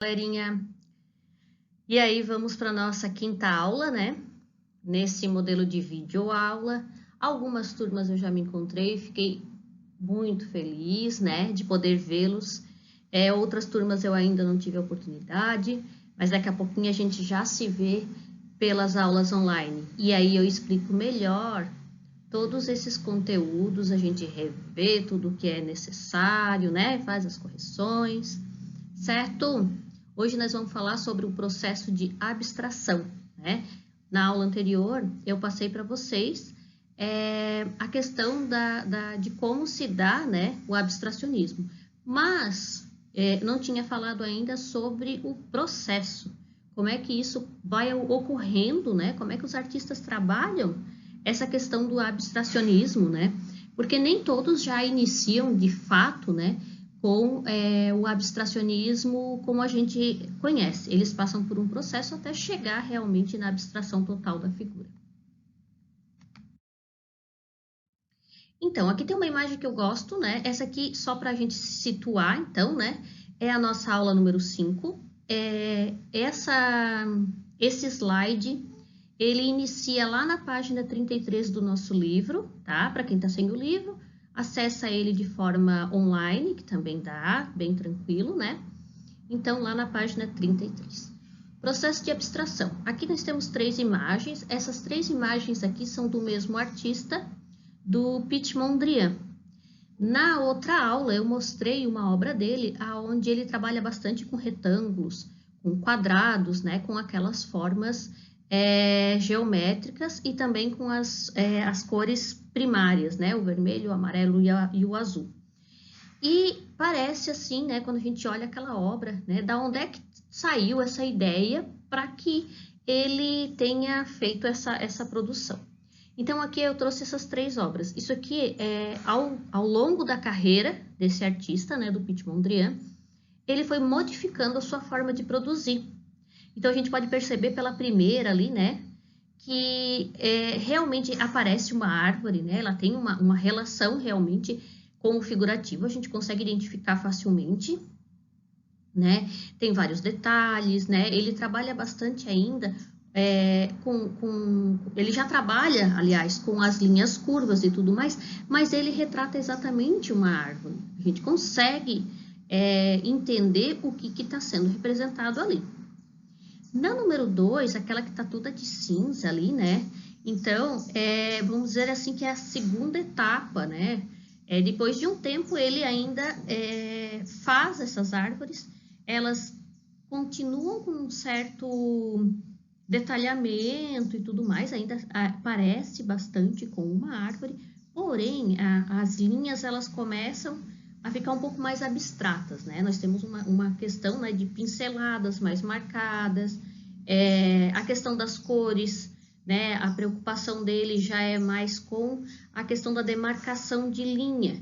Galerinha, e aí vamos para nossa quinta aula, né? Nesse modelo de videoaula. Algumas turmas eu já me encontrei, fiquei muito feliz, né, de poder vê-los. Outras turmas eu ainda não tive a oportunidade, mas daqui a pouquinho a gente já se vê pelas aulas online. E aí eu explico melhor todos esses conteúdos, a gente revê tudo o que é necessário, né? Faz as correções, certo? Hoje nós vamos falar sobre o processo de abstração, né? Na aula anterior, eu passei para vocês a questão de como se dá, né, o abstracionismo, mas não tinha falado ainda sobre o processo, como é que isso vai ocorrendo, né? Como é que os artistas trabalham essa questão do abstracionismo, né? Porque nem todos já iniciam de fato, né, com o abstracionismo como a gente conhece. Eles passam por um processo até chegar realmente na abstração total da figura. Então, aqui tem uma imagem que eu gosto, né? Essa aqui, só para a gente se situar, então, né? É a nossa aula número 5. Esse slide, ele inicia lá na página 33 do nosso livro, tá? Para quem está sem o livro, acessa ele de forma online, que também dá, bem tranquilo, né? Então, lá na página 33. Processo de abstração. Aqui nós temos 3 imagens. Essas 3 imagens aqui são do mesmo artista, do Piet Mondrian. Na outra aula, eu mostrei uma obra dele, onde ele trabalha bastante com retângulos, com quadrados, né, com aquelas formas geométricas e também com as cores primárias, né, o vermelho, o amarelo e o azul. E parece assim, né, quando a gente olha aquela obra, né, da onde é que saiu essa ideia para que ele tenha feito essa produção. Então, aqui eu trouxe essas 3 obras. Isso aqui, ao longo da carreira desse artista, né, do Piet Mondrian, ele foi modificando a sua forma de produzir. Então, a gente pode perceber pela primeira ali, né, que realmente aparece uma árvore, né, ela tem uma relação realmente com o figurativo, a gente consegue identificar facilmente, né, tem vários detalhes, né, ele trabalha bastante ainda ele já trabalha, aliás, com as linhas curvas e tudo mais, mas ele retrata exatamente uma árvore. A gente consegue entender o que está sendo representado ali. Na número 2, aquela que está toda de cinza ali, né? Então, vamos dizer assim que é a segunda etapa, né? Depois de um tempo, ele ainda faz essas árvores, elas continuam com um certo detalhamento e tudo mais, ainda parece bastante com uma árvore, porém, as linhas, elas começam a ficar um pouco mais abstratas, né? Nós temos uma questão, né, de pinceladas mais marcadas, a questão das cores, né? A preocupação dele já é mais com a questão da demarcação de linha.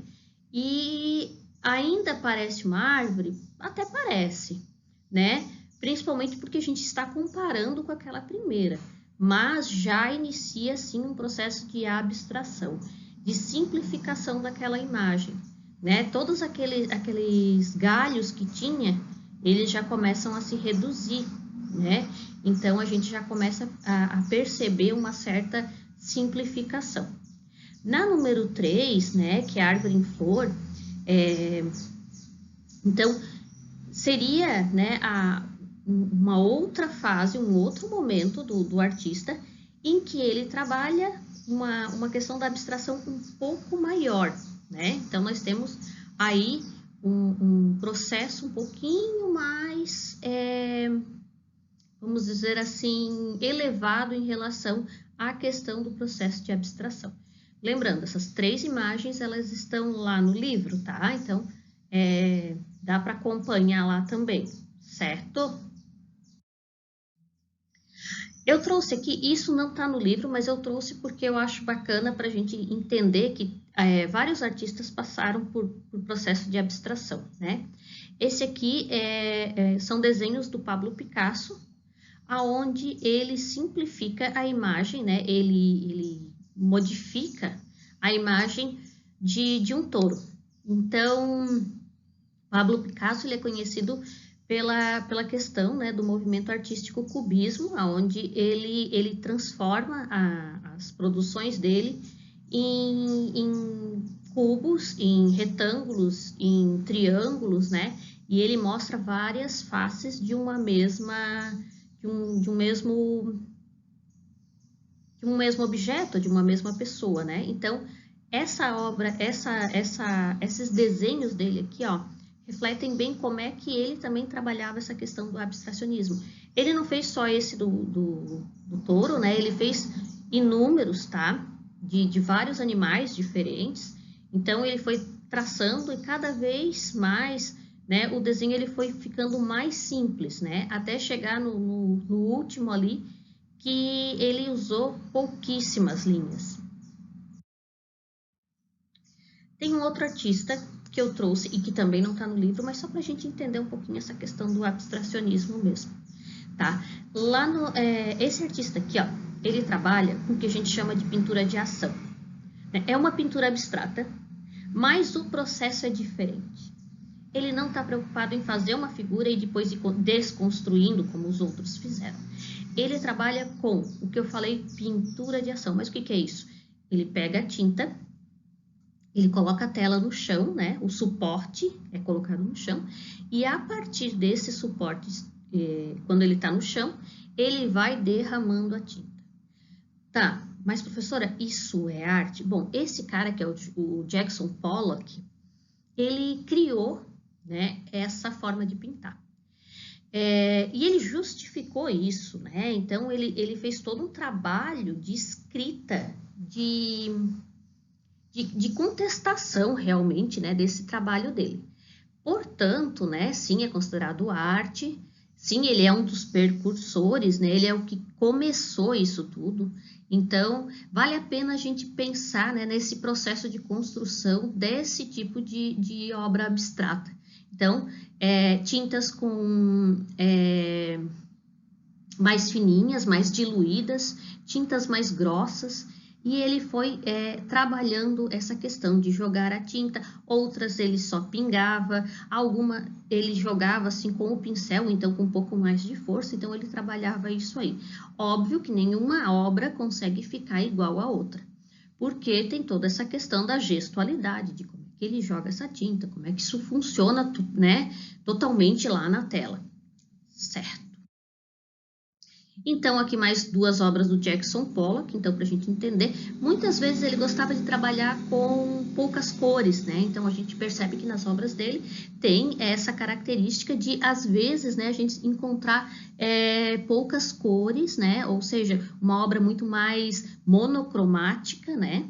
E ainda parece uma árvore? Até parece, né? Principalmente porque a gente está comparando com aquela primeira, mas já inicia, sim, um processo de abstração, de simplificação daquela imagem, né? Todos aqueles galhos que tinha, eles já começam a se reduzir, né? Então, a gente já começa a perceber uma certa simplificação. Na número 3, né, que é a árvore em flor, então, seria, né, uma outra fase, um outro momento do artista em que ele trabalha uma questão da abstração um pouco maior, né? Então, nós temos aí um processo um pouquinho mais, vamos dizer assim, elevado em relação à questão do processo de abstração. Lembrando, essas 3 imagens, elas estão lá no livro, tá? Então, dá para acompanhar lá também, certo? Eu trouxe aqui, isso não está no livro, mas eu trouxe porque eu acho bacana para a gente entender que vários artistas passaram por processo de abstração, né? Esse aqui são desenhos do Pablo Picasso, aonde ele simplifica a imagem, né? Ele modifica a imagem de um touro. Então, Pablo Picasso ele é conhecido pela questão, né, do movimento artístico cubismo, onde ele transforma as produções dele em cubos, em retângulos, em triângulos, né? E ele mostra várias faces de uma mesma, de um mesmo objeto, de uma mesma pessoa, né? Então, essa obra, esses desenhos dele aqui, ó, refletem bem como é que ele também trabalhava essa questão do abstracionismo. Ele não fez só esse do touro, né? Ele fez inúmeros, tá? De vários animais diferentes. Então, ele foi traçando e cada vez mais, né? O desenho ele foi ficando mais simples, né? Até chegar no último ali, que ele usou pouquíssimas linhas. Tem um outro artista que eu trouxe e que também não está no livro, mas só para a gente entender um pouquinho essa questão do abstracionismo mesmo, tá? Lá no, esse artista aqui, ó, ele trabalha com o que a gente chama de pintura de ação. É uma pintura abstrata, mas o processo é diferente. Ele não está preocupado em fazer uma figura e depois ir desconstruindo como os outros fizeram. Ele trabalha com o que eu falei, pintura de ação. Mas o que é isso? Ele pega a tinta, ele coloca a tela no chão, né? O suporte é colocado no chão, e a partir desse suporte, quando ele está no chão, ele vai derramando a tinta. Tá, mas professora, isso é arte? Bom, esse cara que é o Jackson Pollock, ele criou, né, essa forma de pintar. E ele justificou isso, né? Então, ele fez todo um trabalho de escrita, de contestação, realmente, né, desse trabalho dele. Portanto, né, sim, é considerado arte, sim, ele é um dos precursores, né, ele é o que começou isso tudo. Então, vale a pena a gente pensar, né, nesse processo de construção desse tipo de obra abstrata. Então, tintas mais fininhas, mais diluídas, tintas mais grossas, e ele foi trabalhando essa questão de jogar a tinta, outras ele só pingava, alguma ele jogava assim com o pincel, então com um pouco mais de força, então ele trabalhava isso aí. Óbvio que nenhuma obra consegue ficar igual a outra, porque tem toda essa questão da gestualidade, de como é que ele joga essa tinta, como é que isso funciona, né, totalmente lá na tela, certo? Então, aqui mais duas obras do Jackson Pollock, então, para a gente entender. Muitas vezes ele gostava de trabalhar com poucas cores, né? Então, a gente percebe que nas obras dele tem essa característica de, às vezes, né, a gente encontrar poucas cores, né? Ou seja, uma obra muito mais monocromática, né?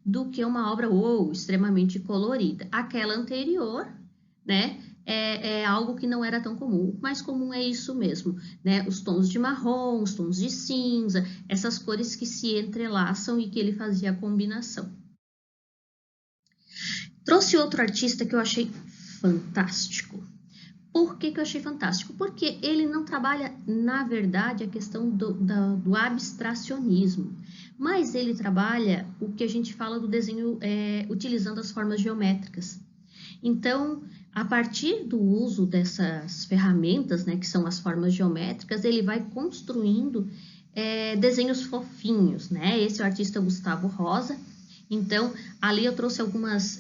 Do que uma obra extremamente colorida. Aquela anterior, né? É algo que não era tão comum. O mais comum é isso mesmo, né? Os tons de marrom, os tons de cinza, essas cores que se entrelaçam e que ele fazia a combinação. Trouxe outro artista que eu achei fantástico. Por que eu achei fantástico? Porque ele não trabalha, na verdade, a questão do abstracionismo, mas ele trabalha o que a gente fala do desenho utilizando as formas geométricas. Então, a partir do uso dessas ferramentas, né, que são as formas geométricas, ele vai construindo desenhos fofinhos, né? Esse é o artista Gustavo Rosa. Então, ali eu trouxe algumas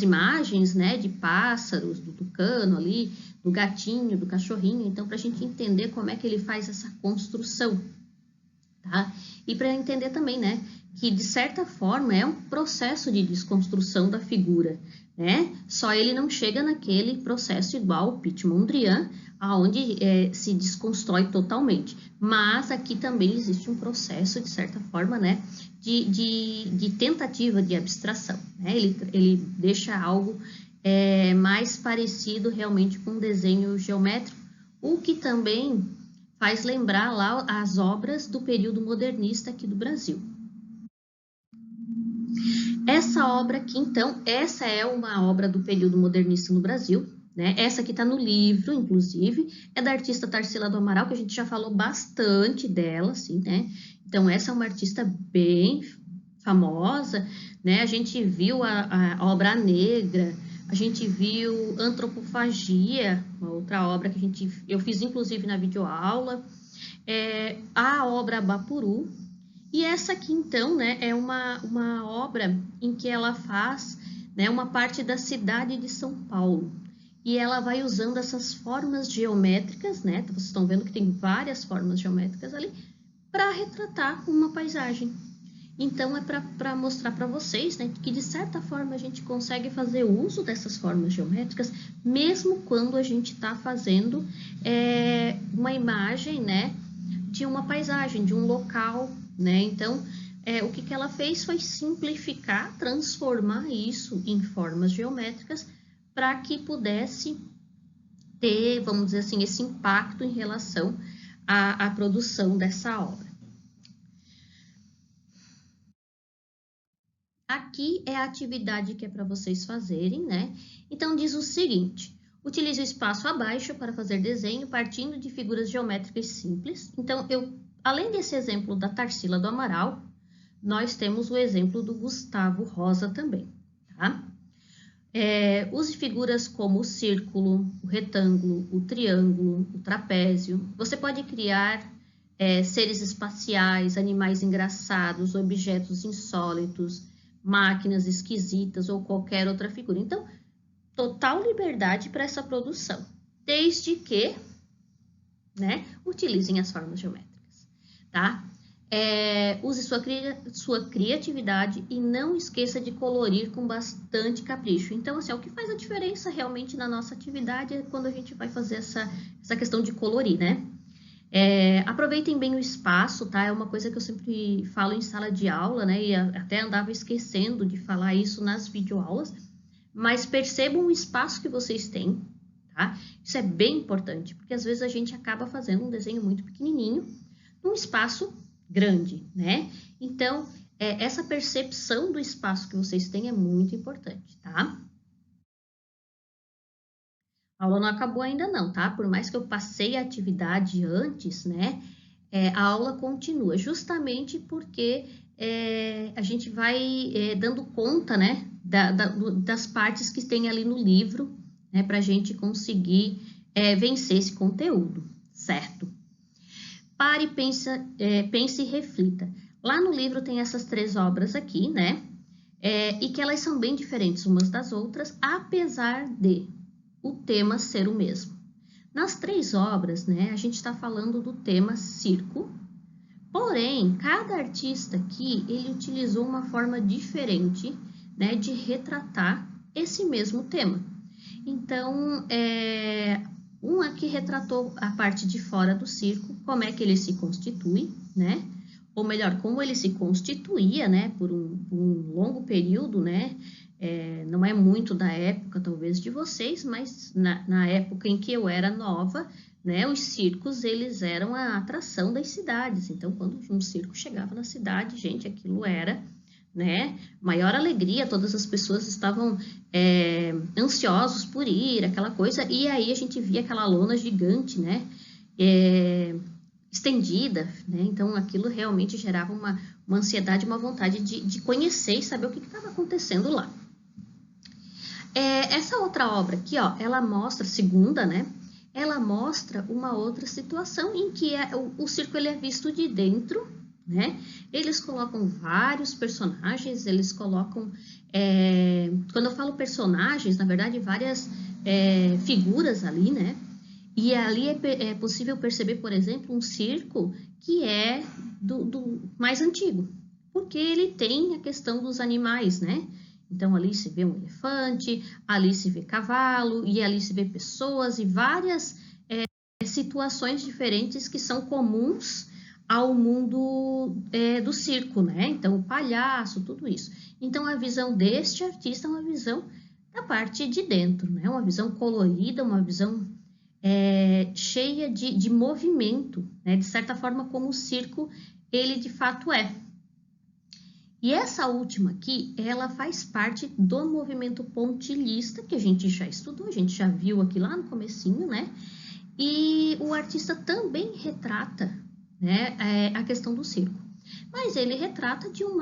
imagens, né, de pássaros, do tucano ali, do gatinho, do cachorrinho. Então, para a gente entender como é que ele faz essa construção, tá? E para entender também, né, que de certa forma é um processo de desconstrução da figura, né? Só ele não chega naquele processo igual o Piet Mondrian, aonde se desconstrói totalmente. Mas aqui também existe um processo, de certa forma, né, de tentativa de abstração, né? Ele deixa algo mais parecido realmente com um desenho geométrico, o que também faz lembrar lá as obras do período modernista aqui do Brasil. Essa obra aqui, então, essa é uma obra do período modernista no Brasil, né? Essa aqui está no livro, inclusive, é da artista Tarsila do Amaral, que a gente já falou bastante dela, assim, né? Então, essa é uma artista bem famosa, né? A gente viu a obra negra, a gente viu Antropofagia, uma outra obra que eu fiz inclusive na videoaula, a obra Bapuru, e essa aqui então, né, é uma obra em que ela faz, né, uma parte da cidade de São Paulo, e ela vai usando essas formas geométricas, né, vocês estão vendo que tem várias formas geométricas ali, para retratar uma paisagem. Então, é para mostrar para vocês, né, que de certa forma a gente consegue fazer uso dessas formas geométricas, mesmo quando a gente está fazendo uma imagem, né, de uma paisagem, de um local, né? Então, o que ela fez foi simplificar, transformar isso em formas geométricas para que pudesse ter, vamos dizer assim, esse impacto em relação à produção dessa obra. Aqui é a atividade que é para vocês fazerem, né? Então, diz o seguinte: utilize o espaço abaixo para fazer desenho partindo de figuras geométricas simples. Então, além desse exemplo da Tarsila do Amaral, nós temos o exemplo do Gustavo Rosa também, tá? Use figuras como o círculo, o retângulo, o triângulo, o trapézio. Você pode criar seres espaciais, animais engraçados, objetos insólitos, máquinas esquisitas ou qualquer outra figura. Então, total liberdade para essa produção, desde que, né, utilizem as formas geométricas, tá? Use sua criatividade e não esqueça de colorir com bastante capricho. Então, assim, o que faz a diferença realmente na nossa atividade é quando a gente vai fazer essa questão de colorir, né? Aproveitem bem o espaço, tá? É uma coisa que eu sempre falo em sala de aula, né? E até andava esquecendo de falar isso nas videoaulas, mas percebam o espaço que vocês têm, tá? Isso é bem importante, porque às vezes a gente acaba fazendo um desenho muito pequenininho num espaço grande, né? Então, essa percepção do espaço que vocês têm é muito importante, tá? A aula não acabou ainda não, tá? Por mais que eu passei a atividade antes, né? A aula continua, justamente porque a gente vai dando conta, né? Das partes que tem ali no livro, né? Para a gente conseguir vencer esse conteúdo, certo? Pare, pense e reflita. Lá no livro tem essas 3 obras aqui, né? E que elas são bem diferentes umas das outras, apesar de o tema ser o mesmo. Nas 3 obras, né, a gente está falando do tema circo, porém, cada artista aqui, ele utilizou uma forma diferente, né, de retratar esse mesmo tema. Então, um aqui retratou a parte de fora do circo, como é que ele se constitui, né? Ou melhor, como ele se constituía, né, por um longo período, né? Não é muito da época, talvez, de vocês, mas na época em que eu era nova, né, os circos, eles eram a atração das cidades. Então, quando um circo chegava na cidade, gente, aquilo era, né, maior alegria, todas as pessoas estavam ansiosos por ir, aquela coisa, e aí a gente via aquela lona gigante, né, estendida, né, então aquilo realmente gerava uma ansiedade, uma vontade de conhecer e saber o que estava acontecendo lá. Essa outra obra aqui, ó, ela mostra, segunda, né, ela mostra uma outra situação em que o circo ele é visto de dentro, né? Eles colocam vários personagens, eles colocam, quando eu falo personagens, na verdade, várias figuras ali, né? E ali é possível perceber, por exemplo, um circo que é do mais antigo, porque ele tem a questão dos animais, né? Então, ali se vê um elefante, ali se vê cavalo, e ali se vê pessoas e várias situações diferentes que são comuns ao mundo do circo, né? Então, o palhaço, tudo isso. Então, a visão deste artista é uma visão da parte de dentro, né? Uma visão colorida, uma visão cheia de movimento, né? De certa forma, como o circo, ele de fato é. E essa última aqui, ela faz parte do movimento pontilhista, que a gente já estudou, a gente já viu aqui lá no comecinho, né? E o artista também retrata, né, a questão do circo. Mas ele retrata de um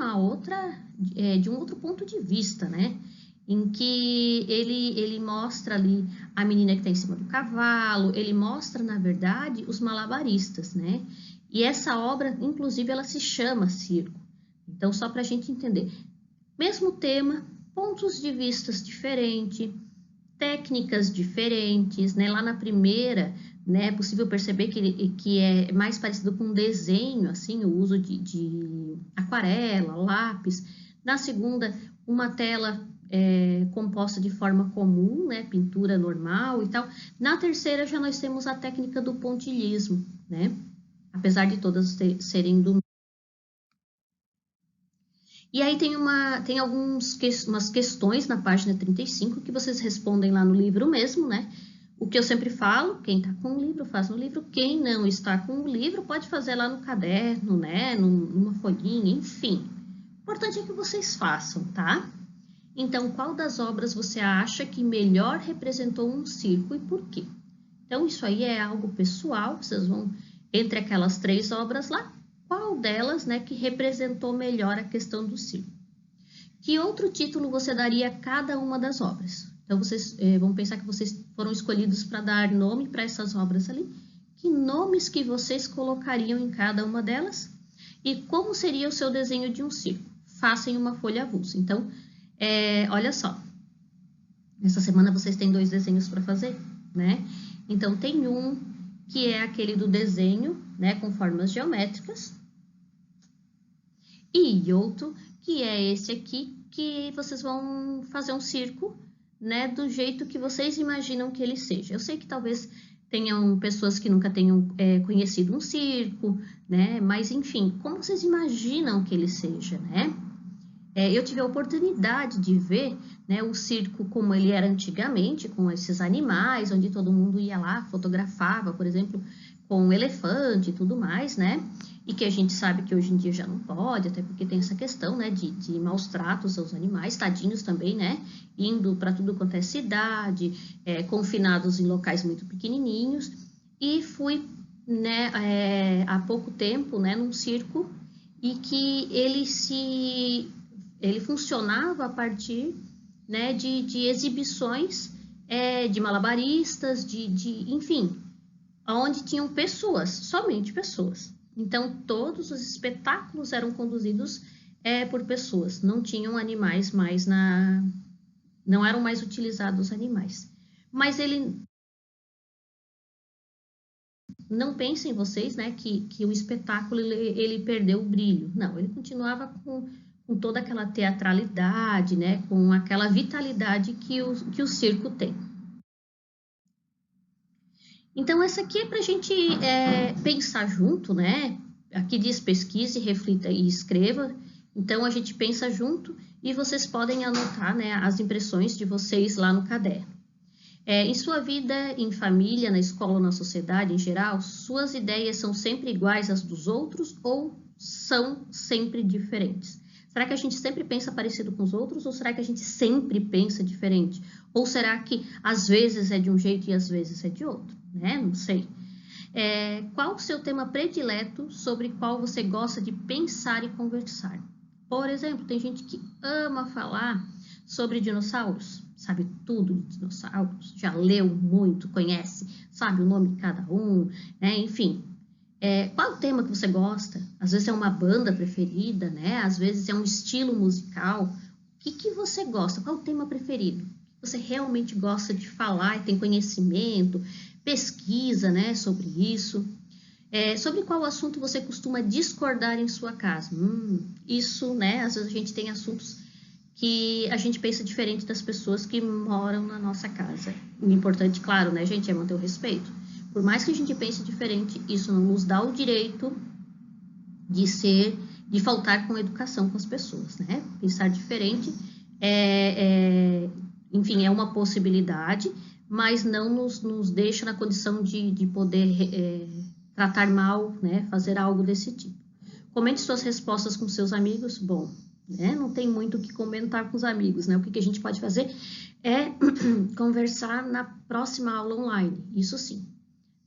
outro ponto de vista, né? em que ele mostra ali a menina que está em cima do cavalo, ele mostra, na verdade, os malabaristas, né? E essa obra, inclusive, ela se chama Circo. Então, só para a gente entender. Mesmo tema, pontos de vistas diferentes, técnicas diferentes, né? Lá na primeira, né, é possível perceber que é mais parecido com um desenho, assim, o uso de aquarela, lápis. Na segunda, uma tela composta de forma comum, né, pintura normal e tal. Na terceira, já nós temos a técnica do pontilhismo, né? Apesar de todas serem do... E aí tem umas questões na página 35 que vocês respondem lá no livro mesmo, né? O que eu sempre falo, quem está com o livro faz no livro, quem não está com o livro pode fazer lá no caderno, né? Numa folhinha, enfim. O importante é que vocês façam, tá? Então, qual das obras você acha que melhor representou um circo e por quê? Então, isso aí é algo pessoal, vocês vão, entre aquelas 3 obras lá, qual delas, né, que representou melhor a questão do circo? Que outro título você daria a cada uma das obras? Então, vocês vão pensar que vocês foram escolhidos para dar nome para essas obras ali. Que nomes que vocês colocariam em cada uma delas? E como seria o seu desenho de um circo? Faça em uma folha avulsa. Então, olha só. Essa semana vocês têm 2 desenhos para fazer, né? Então, tem um que é aquele do desenho, né, com formas geométricas. E outro que é esse aqui, que vocês vão fazer um circo, né, do jeito que vocês imaginam que ele seja. Eu sei que talvez tenham pessoas que nunca tenham conhecido um circo, né, mas enfim, como vocês imaginam que ele seja, né? Eu tive a oportunidade de ver, né, o circo como ele era antigamente, com esses animais, onde todo mundo ia lá, fotografava, por exemplo, com um elefante e tudo mais, né? E que a gente sabe que hoje em dia já não pode, até porque tem essa questão, né, de maus tratos aos animais, tadinhos também, né? Indo para tudo quanto é cidade, confinados em locais muito pequenininhos. E fui, né, há pouco tempo, né, num circo e que ele funcionava a partir, né, de exibições de malabaristas, enfim, onde tinham pessoas, somente pessoas. Então, todos os espetáculos eram conduzidos por pessoas, não tinham animais mais não eram mais utilizados animais. Mas ele... Não pensem vocês, né, que o espetáculo ele perdeu o brilho. Não, ele continuava com toda aquela teatralidade, né, com aquela vitalidade que o circo tem. Então, essa aqui é para a gente pensar junto, né? Aqui diz pesquise, reflita e escreva. Então, a gente pensa junto e vocês podem anotar, né, as impressões de vocês lá no caderno. Em sua vida, em família, na escola, na sociedade em geral, suas ideias são sempre iguais às dos outros ou são sempre diferentes? Será que a gente sempre pensa parecido com os outros ou será que a gente sempre pensa diferente? Ou será que às vezes é de um jeito e às vezes é de outro? Né? Não sei. Qual o seu tema predileto sobre qual você gosta de pensar e conversar? Por exemplo, tem gente que ama falar sobre dinossauros, sabe tudo de dinossauros, já leu muito, conhece, sabe o nome de cada um, né? Enfim. Qual o tema que você gosta? Às vezes é uma banda preferida, né? Às vezes é um estilo musical. O que você gosta? Qual o tema preferido? Você realmente gosta de falar e tem conhecimento, pesquisa, né, sobre isso? Sobre qual assunto você costuma discordar em sua casa? Isso, né? Às vezes a gente tem assuntos que a gente pensa diferente das pessoas que moram na nossa casa. O importante, claro, né, gente, é manter o respeito. Por mais que a gente pense diferente, isso não nos dá o direito de faltar com educação com as pessoas, né? Pensar diferente enfim, é uma possibilidade, mas não nos deixa na condição de poder tratar mal, né? Fazer algo desse tipo. Comente suas respostas com seus amigos. Bom, né? Não tem muito o que comentar com os amigos, né? O que a gente pode fazer é conversar na próxima aula online, isso sim.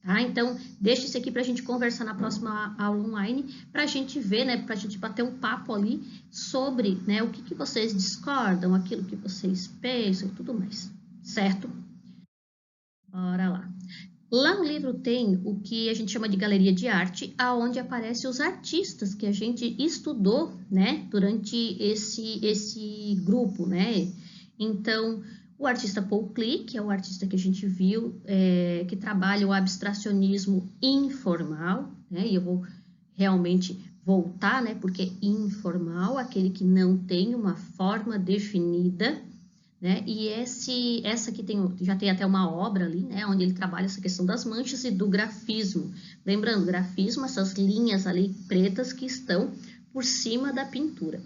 Tá? Então, deixa isso aqui para a gente conversar na próxima aula online, para a gente ver, né, para a gente bater um papo ali sobre, né, o que vocês discordam, aquilo que vocês pensam e tudo mais, certo? Bora lá. Lá no livro tem o que a gente chama de galeria de arte, aonde aparecem os artistas que a gente estudou, né, durante esse grupo, né? Então, o artista Paul Klee, que é o artista que a gente viu, que trabalha o abstracionismo informal, né? E eu vou realmente voltar, né? Porque informal, aquele que não tem uma forma definida, né? E essa aqui já tem até uma obra ali, né? Onde ele trabalha essa questão das manchas e do grafismo. Lembrando, grafismo, essas linhas ali pretas que estão por cima da pintura.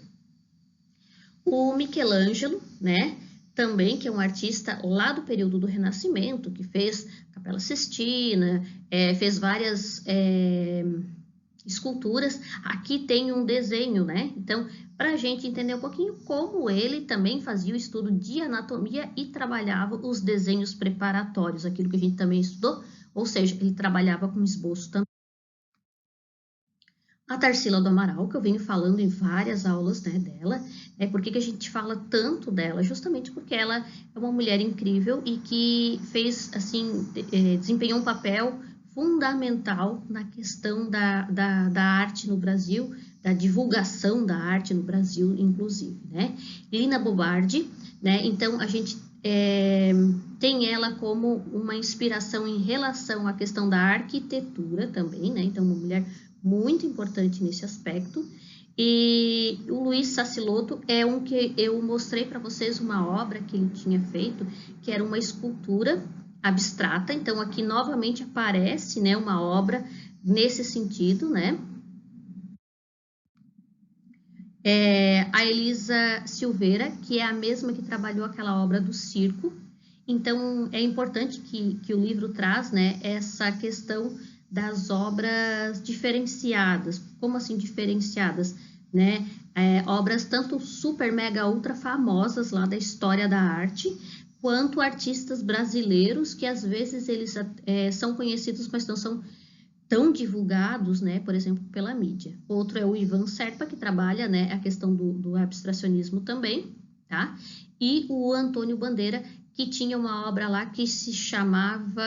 O Michelangelo, né? Também, que é um artista lá do período do Renascimento, que fez Capela Sistina, fez várias esculturas. Aqui tem um desenho, né? Então, para a gente entender um pouquinho como ele também fazia o estudo de anatomia e trabalhava os desenhos preparatórios, aquilo que a gente também estudou, ou seja, ele trabalhava com esboço também. A Tarsila do Amaral, que eu venho falando em várias aulas, né, dela, por que a gente fala tanto dela? Justamente porque ela é uma mulher incrível e que fez, assim, desempenhou um papel fundamental na questão da arte no Brasil, da divulgação da arte no Brasil, inclusive, né? Lina Bobardi, né? Então, a gente tem ela como uma inspiração em relação à questão da arquitetura também, né? Então, uma mulher muito importante nesse aspecto. E o Luiz Sassilotto é um que eu mostrei para vocês uma obra que ele tinha feito, que era uma escultura abstrata. Então, aqui novamente aparece, né, uma obra nesse sentido, né? A Elisa Silveira, que é a mesma que trabalhou aquela obra do circo. Então, é importante que o livro traz, né, essa questão das obras diferenciadas. Como assim diferenciadas? Né? Obras tanto super, mega, ultra famosas lá da história da arte, quanto artistas brasileiros que às vezes eles são conhecidos, mas não são tão divulgados, né, por exemplo, pela mídia. Outro é o Ivan Serpa, que trabalha, né, a questão do abstracionismo também, tá? E o Antônio Bandeira, que tinha uma obra lá que se chamava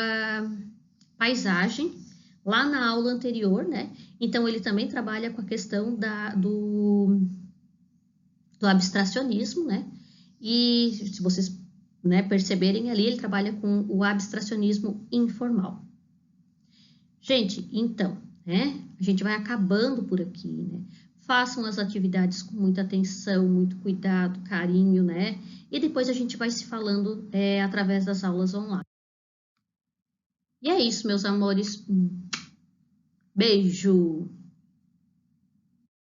Paisagem, lá na aula anterior, né? Então, ele também trabalha com a questão do abstracionismo, né? E se vocês, né, perceberem ali, ele trabalha com o abstracionismo informal. Gente, então, né? A gente vai acabando por aqui, né? Façam as atividades com muita atenção, muito cuidado, carinho, né? E depois a gente vai se falando através das aulas online. E é isso, meus amores. Beijo!